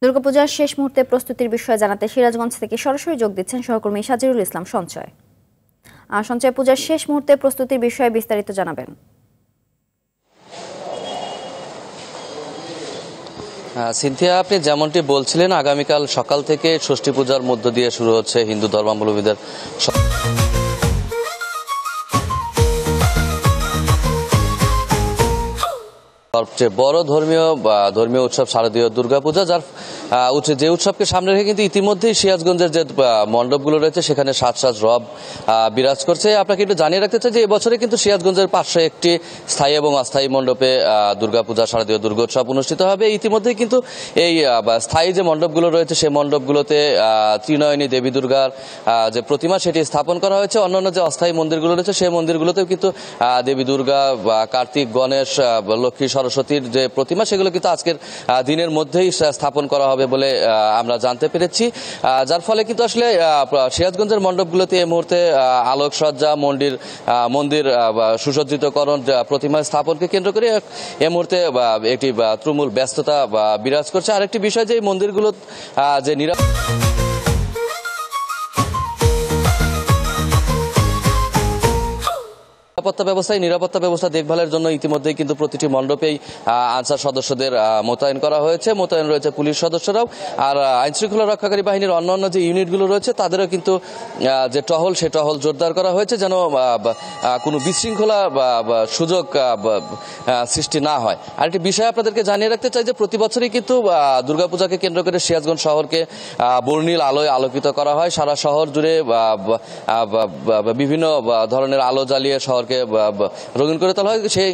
দুর্গাপূজার শেষ মুহূর্তে প্রস্তুতির বিষয়ে জানাতে সিরাজগঞ্জ থেকে সরাসরি যোগ দিচ্ছেন সহকর্মী সাজিরুল ইসলাম সঞ্চয়। সঞ্চয়, পূজার শেষ মুহূর্তে প্রস্তুতির বিষয়ে বিস্তারিত জানাবেন। সিনথিয়া, আপনি যেমনটি বলছিলেন, আগামীকাল সকাল থেকে ষষ্ঠী পূজার মধ্য দিয়ে শুরু হচ্ছে হিন্দু ধর্মাবলম্বীদের সবচেয়ে বড় ধর্মীয় উৎসব শারদীয় দুর্গাপূজা, যার যে উৎসবকে সামনে রেখে কিন্তু ইতিমধ্যেই সিরাজগঞ্জের যে মণ্ডপগুলো রয়েছে সেখানে সাজ রব বিরাজ করছে। আপনাকে একটু জানিয়ে রাখতে চাই যে এবছরে কিন্তু সিরাজগঞ্জের 501টি স্থায়ী এবং অস্থায়ী মণ্ডপে দুর্গাপূজা শারদীয় দুর্গোৎসব অনুষ্ঠিত হবে। ইতিমধ্যেই কিন্তু এই স্থায়ী যে মণ্ডপগুলো রয়েছে সেই মণ্ডপগুলোতে ত্রিনয়নী দেবী দুর্গার যে প্রতিমা সেটি স্থাপন করা হয়েছে। অন্যান্য যে অস্থায়ী মন্দিরগুলো রয়েছে সেই মন্দিরগুলোতেও কিন্তু দেবী দুর্গা, কার্তিক, গণেশ, লক্ষ্মী, সরস্বতীর যে প্রতিমা সেগুলো কিন্তু আজকের দিনের মধ্যেই স্থাপন করা হবে বলে আমরা জানতে পেরেছি। যার ফলে কিন্তু আসলে সিরাজগঞ্জের মণ্ডপগুলোতে এই মুহূর্তে আলোকসজ্জা, মন্দির সুসজ্জিতকরণ, প্রতিমা স্থাপনকে কেন্দ্র করে এই মুহূর্তে একটি তুমুল ব্যস্ততা বিরাজ করছে। আরেকটি বিষয় যে এই মন্দিরগুলো যে নিরাপত্তা ব্যবস্থা দেখভালের জন্য ইতিমধ্যেই কিন্তু প্রতিটি মণ্ডপেই আনসার সদস্যদের মোতায়েন করা হয়েছে। মোতায়েন রয়েছে পুলিশ সদস্যরাও। আর আইনশৃঙ্খলা রক্ষাকারী বাহিনীর অন্যান্য যে ইউনিটগুলো রয়েছে তাদেরও কিন্তু যে টহল, সে টহল জোরদার করা হয়েছে যেন কোনো বিশৃঙ্খলা সুযোগ সৃষ্টি না হয়। আরেকটি বিষয় আপনাদেরকে জানিয়ে রাখতে চাই যে প্রতি বছরই কিন্তু দুর্গাপূজাকে কেন্দ্র করে সিরাজগঞ্জ শহরকে বর্ণিল আলোয় আলোকিত করা হয়। সারা শহর জুড়ে বিভিন্ন ধরনের আলো জ্বালিয়ে শহরকে রঙিন করে তোলা হয়। সেই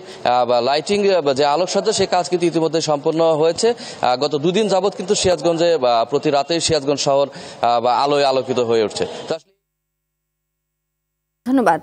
লাইটিং যে আলোকসজ্জা সে কাজ কিন্তু ইতিমধ্যে সম্পন্ন হয়েছে। গত দুদিন যাবৎ কিন্তু সিরাজগঞ্জে প্রতি রাতেই সিরাজগঞ্জ শহর আলোয় আলোকিত হয়ে উঠছে। ধন্যবাদ।